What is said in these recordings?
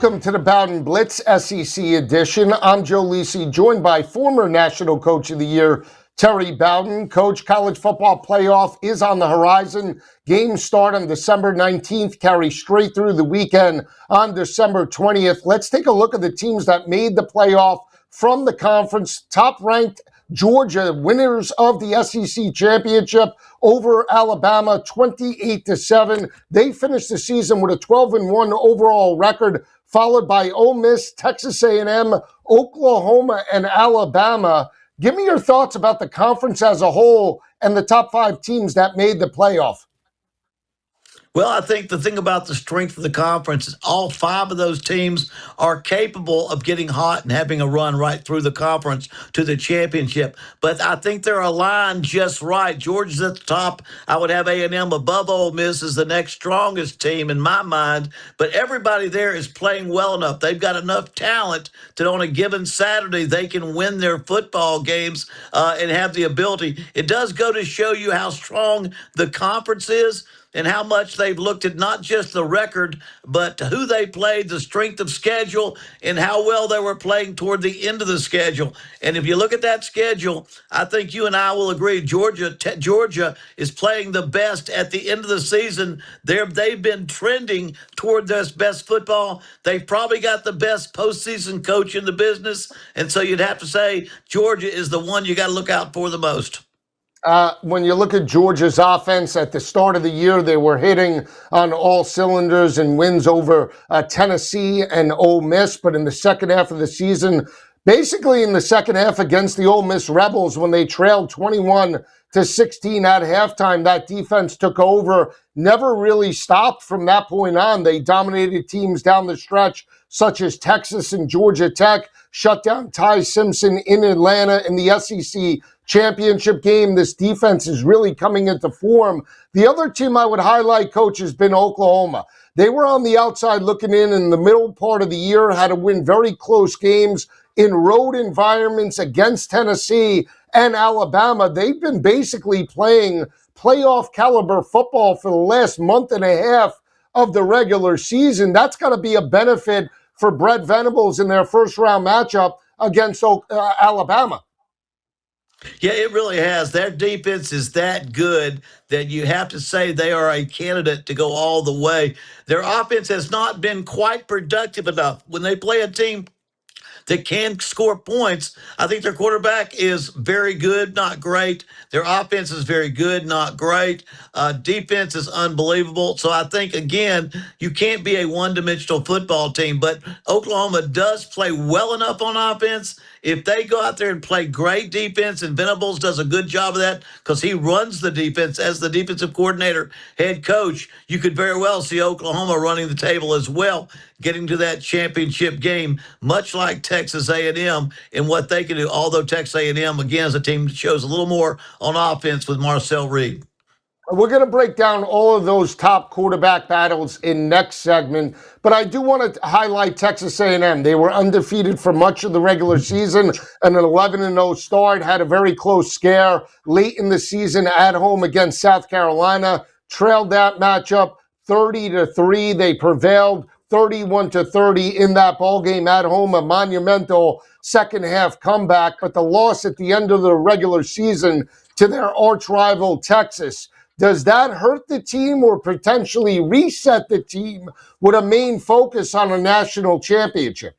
Welcome to the Bowden Blitz SEC edition. I'm Joe Lisi, joined by former National Coach of the Year, Terry Bowden. Coach, college football playoff is on the horizon. Games start on December 19th, carry straight through the weekend on December 20th. Let's take a look at the teams that made the playoff from the conference. Top-ranked Georgia, winners of the SEC championship over Alabama, 28-7. They finished the season with a 12-1 overall record, followed by Ole Miss, Texas A&M, Oklahoma, and Alabama. Give me your thoughts about the conference as a whole and the top five teams that made the playoff. Well, I think the thing about the strength of the conference is all five of those teams are capable of getting hot and having a run right through the conference to the championship. But I think they're aligned just right. Georgia's at the top. I would have A&M above Ole Miss as the next strongest team in my mind. But everybody there is playing well enough. They've got enough talent that on a given Saturday they can win their football games and have the ability. It does go to show you how strong the conference is and how much they've looked at not just the record, but who they played, the strength of schedule, and how well they were playing toward the end of the schedule. And if you look at that schedule, I think you and I will agree, Georgia is playing the best at the end of the season. They've been trending toward their best football. They've probably got the best postseason coach in the business, and so you'd have to say Georgia is the one you got to look out for the most. When you look at Georgia's offense at the start of the year, they were hitting on all cylinders and wins over Tennessee and Ole Miss. But in the second half of the season, basically in the second half against the Ole Miss Rebels, when they trailed 21-16 at halftime, that defense took over, never really stopped from that point on. They dominated teams down the stretch, such as Texas and Georgia Tech, shut down Ty Simpson in Atlanta in the SEC championship game. This defense is really coming into form. The other team I would highlight, Coach, has been Oklahoma. They were on the outside looking in the middle part of the year, had to win very close games in road environments against Tennessee and Alabama. They've been basically playing playoff caliber football for the last month and a half of the regular season. That's got to be a benefit for Brett Venables in their first round matchup against Alabama. Yeah, it really has. Their defense is that good that you have to say they are a candidate to go all the way. Their offense has not been quite productive enough. When they play a team that can score points, I think their quarterback is very good, not great. Their offense is very good, not great. Defense is unbelievable. So I think, again, you can't be a one-dimensional football team, but Oklahoma does play well enough on offense. If they go out there and play great defense, and Venables does a good job of that because he runs the defense as the defensive coordinator, head coach, you could very well see Oklahoma running the table as well, getting to that championship game, much like Texas A&M and what they can do, although Texas A&M, again, is a team that shows a little more on offense with Marcel Reed. We're going to break down all of those top quarterback battles in next segment, but I do want to highlight Texas A&M. They were undefeated for much of the regular season, and an 11-0 start, had a very close scare late in the season at home against South Carolina, trailed that matchup 30-3. They prevailed 31-30 in that ballgame at home, a monumental second half comeback, but the loss at the end of the regular season to their arch rival Texas. Does that hurt the team or potentially reset the team with a main focus on a national championship?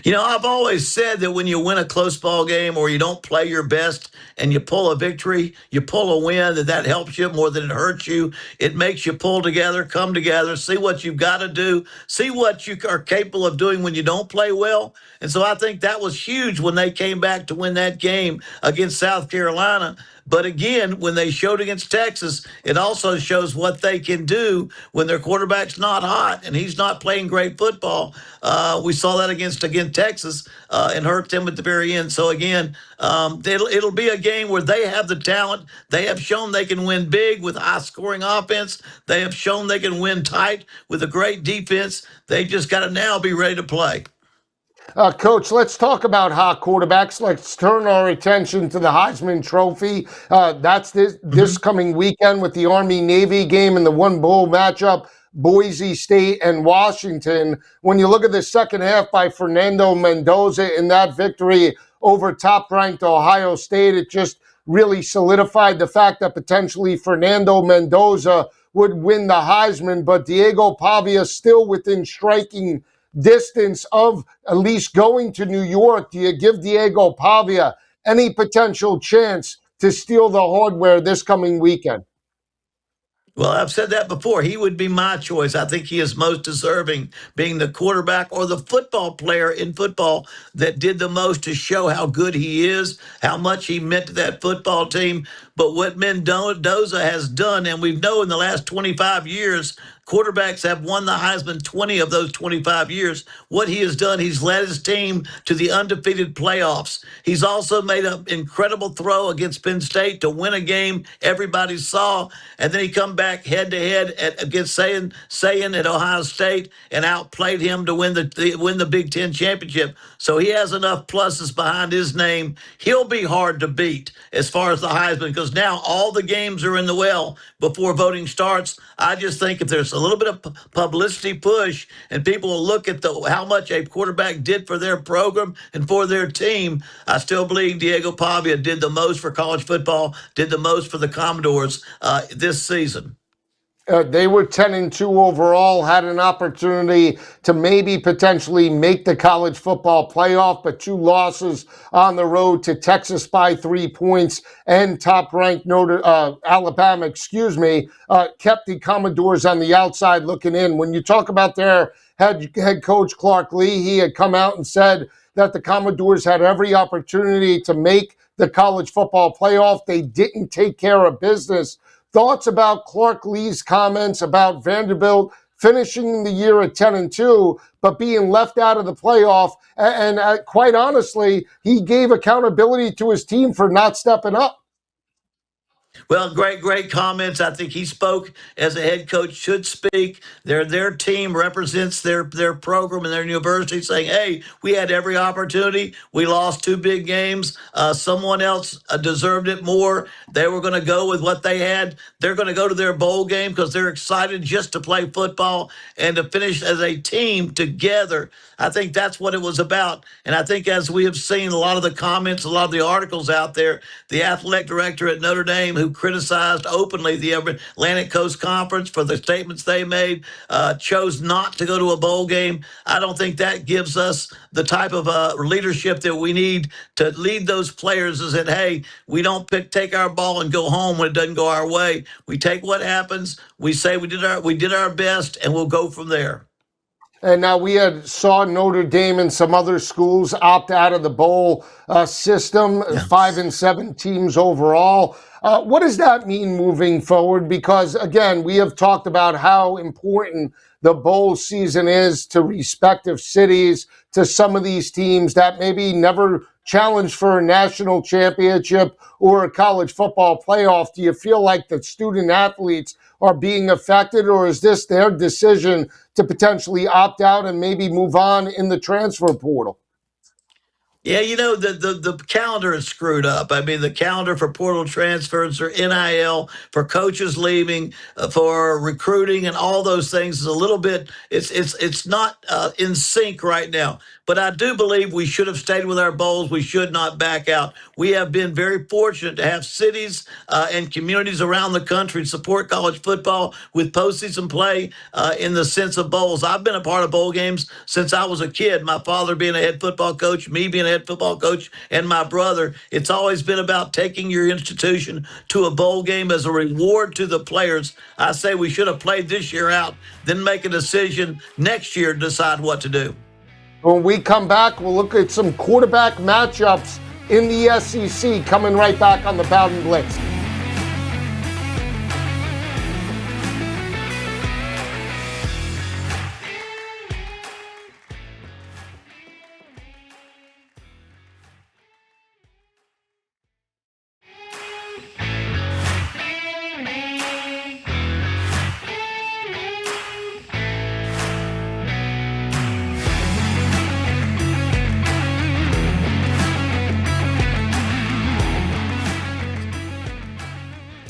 You know, I've always said that when you win a close ball game or you don't play your best and you pull a victory, you pull a win, that helps you more than it hurts you. It makes you pull together, come together, see what you've got to do, see what you are capable of doing when you don't play well. And so I think that was huge when they came back to win that game against South Carolina. But again, when they showed against Texas, it also shows what they can do when their quarterback's not hot and he's not playing great football. We saw that against Texas and hurt them at the very end. So again, it'll be a game where they have the talent. They have shown they can win big with high-scoring offense. They have shown they can win tight with a great defense. They just got to now be ready to play. Coach, let's talk about hot quarterbacks. Let's turn our attention to the Heisman Trophy. That's this coming weekend with the Army-Navy game and the One Bowl matchup. Boise State and Washington. When you look at the second half by Fernando Mendoza in that victory over top-ranked Ohio State, it just really solidified the fact that potentially Fernando Mendoza would win the Heisman, but Diego Pavia still within striking distance of at least going to New York. Do you give Diego Pavia any potential chance to steal the hardware this coming weekend? Well, I've said that before. He would be my choice. I think he is most deserving being the quarterback or the football player in football that did the most to show how good he is, how much he meant to that football team. But what Mendoza has done, and we've known in the last 25 years, quarterbacks have won the Heisman 20 of those 25 years. What he has done, he's led his team to the undefeated playoffs. He's also made an incredible throw against Penn State to win a game everybody saw, and then he come back head to head against Sayin at Ohio State and outplayed him to win the Big Ten championship. So he has enough pluses behind his name. He'll be hard to beat as far as the Heisman, because now all the games are in the well before voting starts. I just think if there's a little bit of publicity push and people will look at how much a quarterback did for their program and for their team, I still believe Diego Pavia did the most for college football, did the most for the Commodores this season. They were 10-2 overall, had an opportunity to maybe potentially make the college football playoff, but 2 losses on the road to Texas by 3 points and top-ranked Alabama, kept the Commodores on the outside looking in. When you talk about their head coach Clark Lee, he had come out and said that the Commodores had every opportunity to make the college football playoff. They didn't take care of business. Thoughts about Clark Lee's comments about Vanderbilt finishing the year at 10-2, but being left out of the playoff. And quite honestly, he gave accountability to his team for not stepping up. Well, great comments. I think he spoke as a head coach should speak. Their team represents their program and their university, saying, "Hey, we had every opportunity. We lost 2 big games. Someone else deserved it more. They were going to go with what they had. They're going to go to their bowl game because they're excited just to play football and to finish as a team together." I think that's what it was about. And I think as we have seen a lot of the comments, a lot of the articles out there, the athletic director at Notre Dame who criticized openly the Atlantic Coast Conference for the statements they made, chose not to go to a bowl game. I don't think that gives us the type of leadership that we need to lead those players and said, hey, we don't take our ball and go home when it doesn't go our way. We take what happens. We say we did our best, and we'll go from there. And now we saw Notre Dame and some other schools opt out of the bowl system, yes. 5 and 7 teams overall. What does that mean moving forward? Because, again, we have talked about how important the bowl season is to respective cities, to some of these teams that maybe never challenged for a national championship or a college football playoff. Do you feel like the student athletes are being affected, or is this their decision to potentially opt out and maybe move on in the transfer portal? Yeah, the calendar is screwed up. I mean, the calendar for portal transfers or NIL, for coaches leaving, for recruiting and all those things is a little bit, it's not in sync right now. But I do believe we should have stayed with our bowls. We should not back out. We have been very fortunate to have cities and communities around the country support college football with postseason play in the sense of bowls. I've been a part of bowl games since I was a kid. My father being a head football coach, me being a head football coach, and my brother. It's always been about taking your institution to a bowl game as a reward to the players. I say we should have played this year out, then make a decision next year to decide what to do. When we come back, we'll look at some quarterback matchups in the SEC, coming right back on the Bowden Blitz.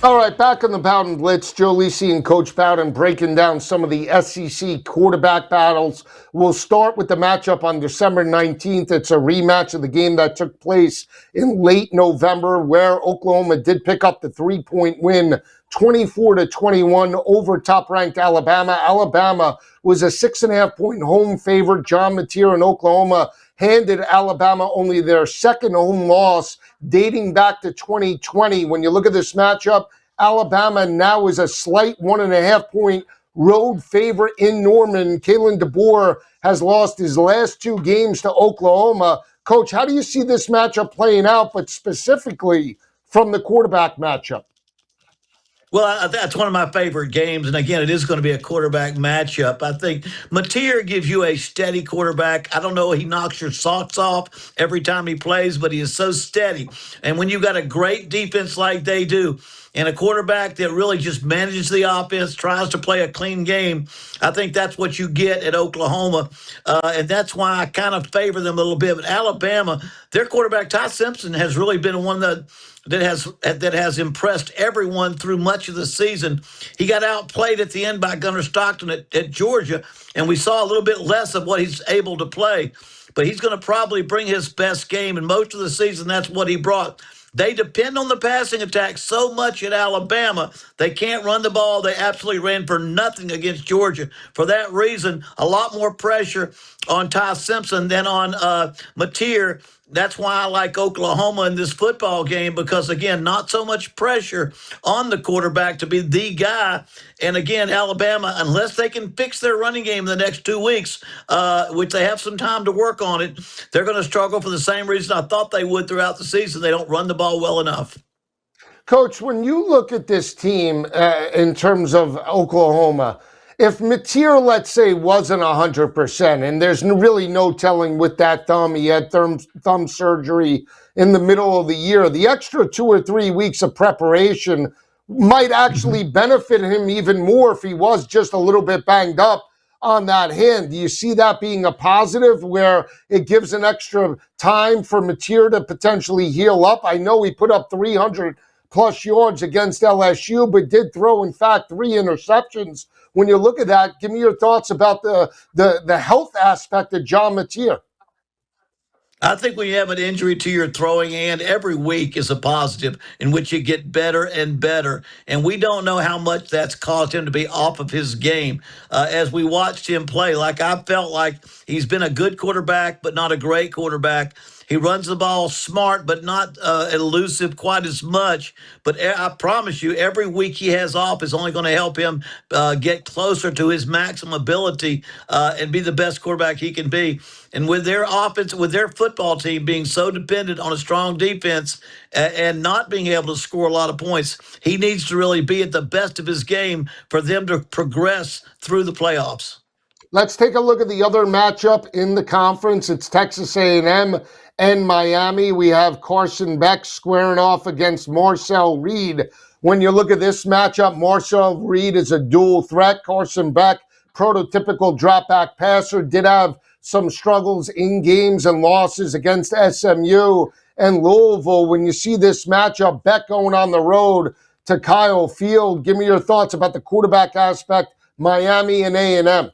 All right, back on the Bowden Blitz, Joe Lisi and Coach Bowden breaking down some of the SEC quarterback battles. We'll start with the matchup on December 19th. It's a rematch of the game that took place in late November, where Oklahoma did pick up the 3-point win, 24-21 over top-ranked Alabama. Alabama was a 6.5-point home favorite. John Mateer in Oklahoma handed Alabama only their second home loss dating back to 2020. When you look at this matchup, Alabama now is a slight 1.5-point road favorite in Norman. Kalen DeBoer has lost his last 2 games to Oklahoma. Coach, how do you see this matchup playing out, but specifically from the quarterback matchup? Well, that's one of my favorite games. And again, it is going to be a quarterback matchup. I think Mateer gives you a steady quarterback. I don't know, he knocks your socks off every time he plays, but he is so steady. And when you've got a great defense like they do, and a quarterback that really just manages the offense, tries to play a clean game, I think that's what you get at Oklahoma. And that's why I kind of favor them a little bit. But Alabama, their quarterback, Ty Simpson, has really been one that has impressed everyone through much of the season. He got outplayed at the end by Gunnar Stockton at Georgia, and we saw a little bit less of what he's able to play. But he's going to probably bring his best game, and most of the season, that's what he brought. They depend on the passing attack so much at Alabama. They can't run the ball. They absolutely ran for nothing against Georgia. For that reason, a lot more pressure on Ty Simpson than on Mateer. That's why I like Oklahoma in this football game because, again, not so much pressure on the quarterback to be the guy. And, again, Alabama, unless they can fix their running game in the next 2 weeks, which they have some time to work on it, they're going to struggle for the same reason I thought they would throughout the season. They don't run the ball well enough. Coach, when you look at this team in terms of Oklahoma, if Mateer, let's say, wasn't 100%, and there's really no telling with that thumb, he had thumb surgery in the middle of the year, the extra 2 or 3 weeks of preparation might actually benefit him even more if he was just a little bit banged up on that hand. Do you see that being a positive where it gives an extra time for Mateer to potentially heal up? I know he put up 300 plus yards against LSU, but did throw, in fact, 3 interceptions. When you look at that, give me your thoughts about the health aspect of John Mateer. I think when you have an injury to your throwing hand, every week is a positive in which you get better and better. And we don't know how much that's caused him to be off of his game. As we watched him play, like I felt like he's been a good quarterback, but not a great quarterback. He runs the ball smart, but not elusive quite as much. But I promise you, every week he has off is only going to help him get closer to his maximum ability and be the best quarterback he can be. And with their offense, with their football team being so dependent on a strong defense and not being able to score a lot of points, he needs to really be at the best of his game for them to progress through the playoffs. Let's take a look at the other matchup in the conference. It's Texas A&M and Miami. We have Carson Beck squaring off against Marcel Reed. When you look at this matchup, Marcel Reed is a dual threat. Carson Beck, prototypical drop-back passer, did have some struggles in games and losses against SMU and Louisville. When you see this matchup, Beck going on the road to Kyle Field, give me your thoughts about the quarterback aspect, Miami and A&M.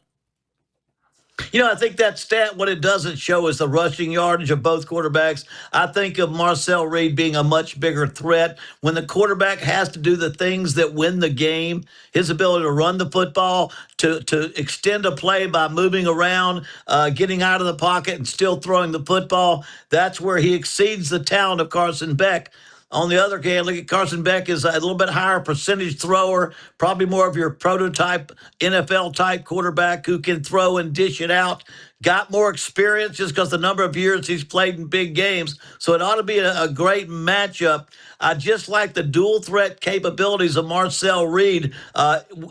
You know, I think that stat, what it doesn't show is the rushing yardage of both quarterbacks. I think of Marcel Reed being a much bigger threat. When the quarterback has to do the things that win the game, his ability to run the football, to extend a play by moving around, getting out of the pocket and still throwing the football, that's where he exceeds the talent of Carson Beck. On the other hand, look at Carson Beck is a little bit higher percentage thrower, probably more of your prototype NFL type quarterback who can throw and dish it out. Got more experience just because the number of years he's played in big games. So it ought to be a great matchup. I just like the dual threat capabilities of Marcel Reed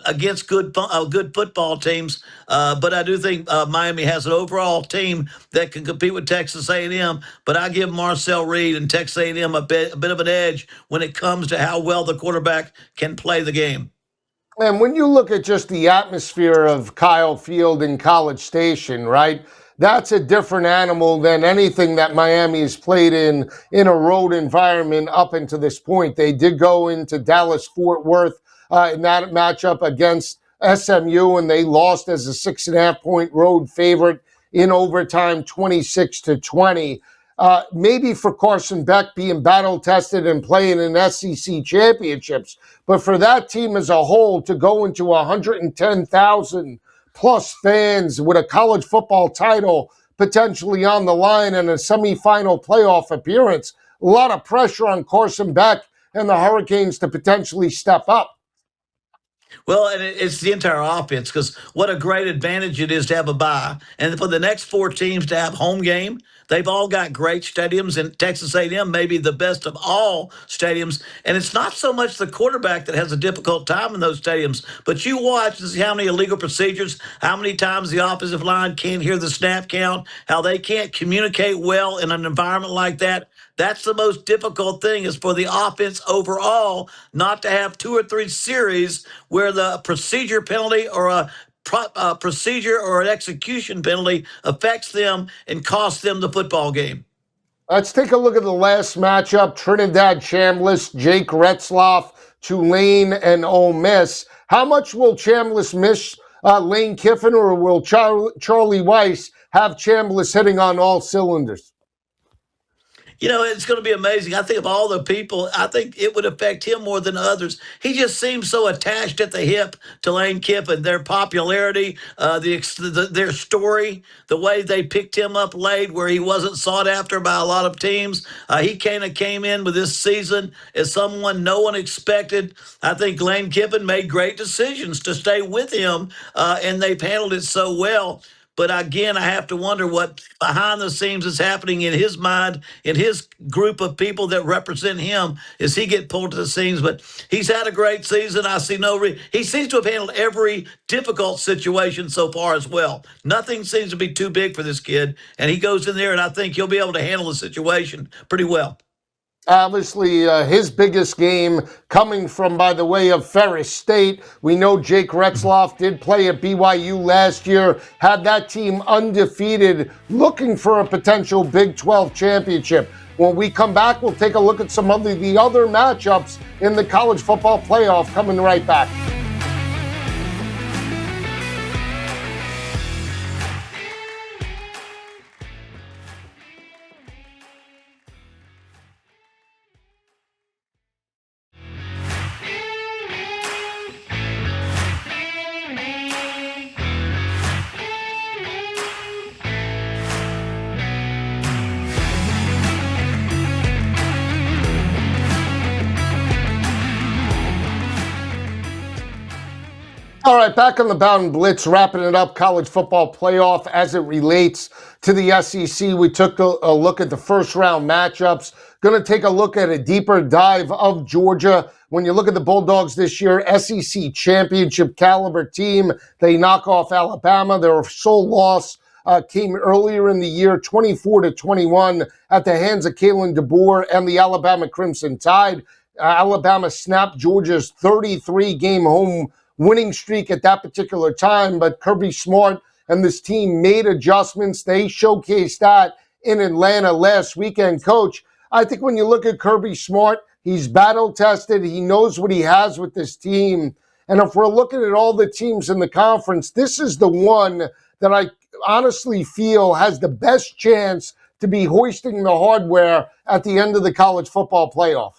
against good football teams. But I do think Miami has an overall team that can compete with Texas A&M. But I give Marcel Reed and Texas A&M a bit of an edge when it comes to how well the quarterback can play the game. And when you look at just the atmosphere of Kyle Field in College Station, right? that's a different animal than anything that Miami's played in a road environment up until this point. They did go into Dallas Fort Worth in that matchup against SMU, and they lost as a 6.5 point road favorite in overtime, 26-20. Maybe for Carson Beck being battle tested and playing in SEC championships, but for that team as a whole to go into 110,000 plus fans with a college football title potentially on the line and a semifinal playoff appearance, a lot of pressure on Carson Beck and the Hurricanes to potentially step up. Well, and it's the entire offense because what a great advantage it is to have a bye, and for the next four teams to have home game. They've all got great stadiums, and Texas A&M may be the best of all stadiums. And it's not so much the quarterback that has a difficult time in those stadiums, but you watch to see how many illegal procedures, how many times the offensive line can't hear the snap count, how they can't communicate well in an environment like that. That's the most difficult thing is for the offense overall not to have two or three series where the procedure penalty or a procedure or an execution penalty affects them and costs them the football game. Let's take a look at the last matchup. Trinidad Chambliss, Jake Retzloff, Tulane, and Ole Miss. How much will Chambliss miss Lane Kiffin, or will Charlie Weiss have Chambliss hitting on all cylinders? You know, it's going to be amazing. I think of all the people, I think it would affect him more than others. He just seems so attached at the hip to Lane Kiffin, their popularity, their story, the way they picked him up late where he wasn't sought after by a lot of teams. He kind of came in with this season as someone no one expected. I think Lane Kiffin made great decisions to stay with him, and they've handled it so well. But again, I have to wonder what behind the scenes is happening in his mind, in his group of people that represent him as he get pulled to the scenes. But he's had a great season. I see he seems to have handled every difficult situation so far as well. Nothing seems to be too big for this kid. And he goes in there, and I think he'll be able to handle the situation pretty well. Obviously, his biggest game coming from by the way of Ferris State. We know Jake Retzloff did play at BYU last year, had that team undefeated, looking for a potential Big 12 championship. When we come back, we'll take a look at some of the other matchups in the college football playoff. Coming right back. All right, back on the Bowden Blitz, wrapping it up, college football playoff as it relates to the SEC. We took a look at the first round matchups. Going to take a look at a deeper dive of Georgia. When you look at the Bulldogs this year, SEC championship caliber team, they knock off Alabama. Their sole loss came earlier in the year, 24-21, at the hands of Kalen DeBoer and the Alabama Crimson Tide. Alabama snapped Georgia's 33-game home winning streak at that particular time, but Kirby Smart and this team made adjustments. They showcased that in Atlanta last weekend. Coach, I think when you look at Kirby Smart, he's battle tested. He knows what he has with this team. And if we're looking at all the teams in the conference, this is the one that I honestly feel has the best chance to be hoisting the hardware at the end of the college football playoff.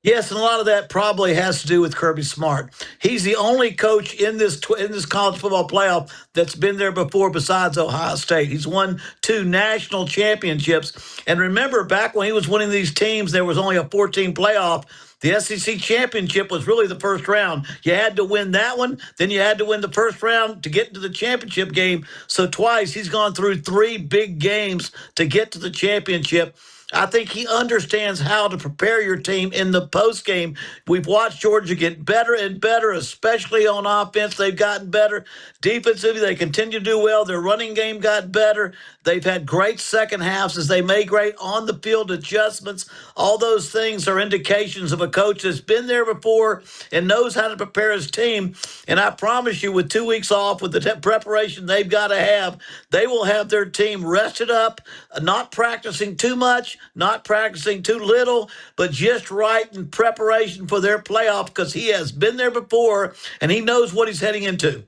Yes, and a lot of that probably has to do with Kirby Smart. He's the only coach in this college football playoff that's been there before besides Ohio State. He's won 2 national championships. And remember, back when he was winning these teams, there was only a 14 playoff. The SEC championship was really the first round. You had to win that one, then you had to win the first round to get into the championship game. So twice he's gone through 3 big games to get to the championship. I think he understands how to prepare your team in the post game. We've watched Georgia get better and better, especially on offense. They've gotten better. Defensively, they continue to do well. Their running game got better. They've had great second halves as they made great on the field adjustments. All those things are indications of a coach that's been there before and knows how to prepare his team. And I promise you, with 2 weeks off, with the preparation they've got to have, they will have their team rested up, not practicing too much, not practicing too little, but just right in preparation for their playoff because he has been there before and he knows what he's heading into.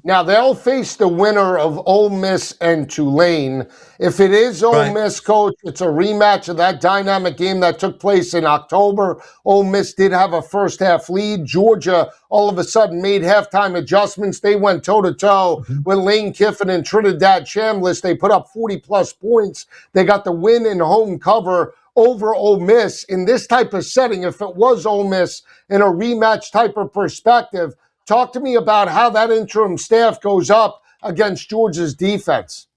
Now, they'll face the winner of Ole Miss and Tulane. If it is Ole Miss, Coach, it's a rematch of that dynamic game that took place in October. Ole Miss did have a first-half lead. Georgia all of a sudden made halftime adjustments. They went toe-to-toe with Lane Kiffin and Trinidad Chambliss. They put up 40-plus points. They got the win and home cover over Ole Miss. In this type of setting, if it was Ole Miss in a rematch type of perspective, talk to me about how that interim staff goes up against Georgia's defense.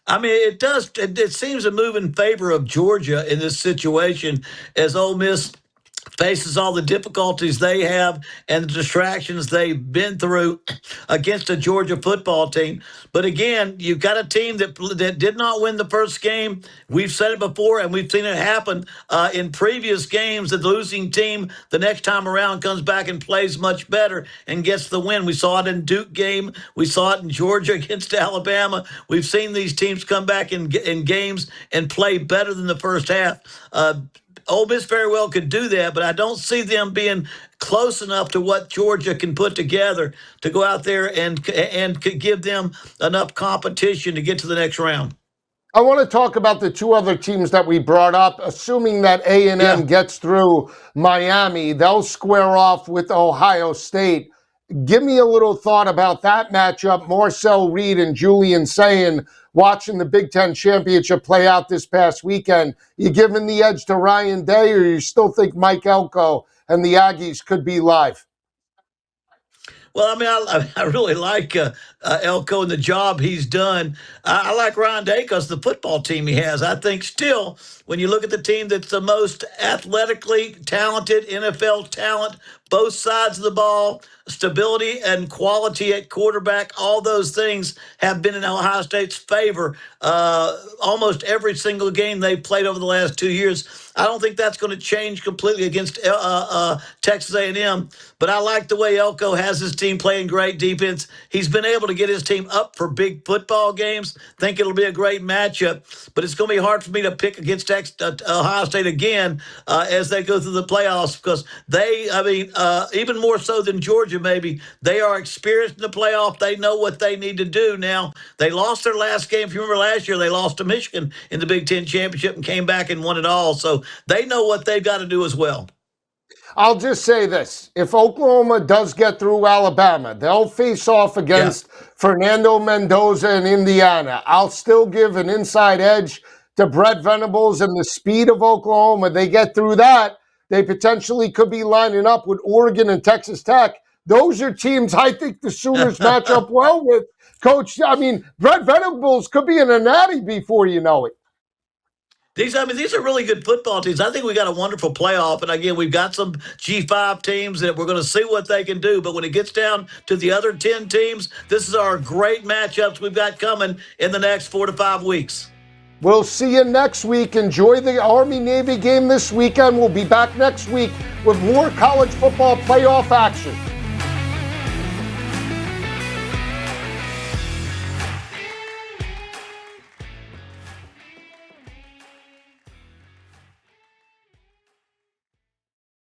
I mean, it does. It seems to move in favor of Georgia in this situation as Ole Miss faces all the difficulties they have and the distractions they've been through against a Georgia football team. But again, you've got a team that did not win the first game. We've said it before, and we've seen it happen in previous games. The losing team the next time around comes back and plays much better and gets the win. We saw it in Duke game. We saw it in Georgia against Alabama. We've seen these teams come back in games and play better than the first half. Ole Miss very well could do that, but I don't see them being close enough to what Georgia can put together to go out there and give them enough competition to get to the next round. I want to talk about the two other teams that we brought up. Assuming that A&M gets through Miami, they'll square off with Ohio State. Give me a little thought about that matchup. Marcel Reed and Julian Sayin watching the Big Ten Championship play out this past weekend. You giving the edge to Ryan Day, or you still think Mike Elko and the Aggies could be live? Well, I mean, I really like Elko and the job he's done. I like Ryan Day because the football team he has. I think still, when you look at the team that's the most athletically talented NFL talent, both sides of the ball, stability and quality at quarterback, all those things have been in Ohio State's favor almost every single game they've played over the last 2 years. I don't think that's going to change completely against Texas A&M, but I like the way Elko has his team playing great defense. He's been able to get his team up for big football games. Think it'll be a great matchup, but it's going to be hard for me to pick against Ohio State again as they go through the playoffs because they, I mean, even more so than Georgia maybe, they are experienced in the playoff. They know what they need to do now. They lost their last game. If you remember last year, they lost to Michigan in the Big Ten Championship and came back and won it all. So they know what they've got to do as well. I'll just say this. If Oklahoma does get through Alabama, they'll face off against Fernando Mendoza in Indiana. I'll still give an inside edge to Brett Venables and the speed of Oklahoma. They get through that, they potentially could be lining up with Oregon and Texas Tech. Those are teams I think the Sooners match up well with. Coach, I mean, Brett Venables could be in a natty before you know it. These are really good football teams. I think we got a wonderful playoff. And again, we've got some G5 teams that we're going to see what they can do. But when it gets down to the other 10 teams, this is our great matchups we've got coming in the next 4 to 5 weeks. We'll see you next week. Enjoy the Army-Navy game this weekend. We'll be back next week with more college football playoff action.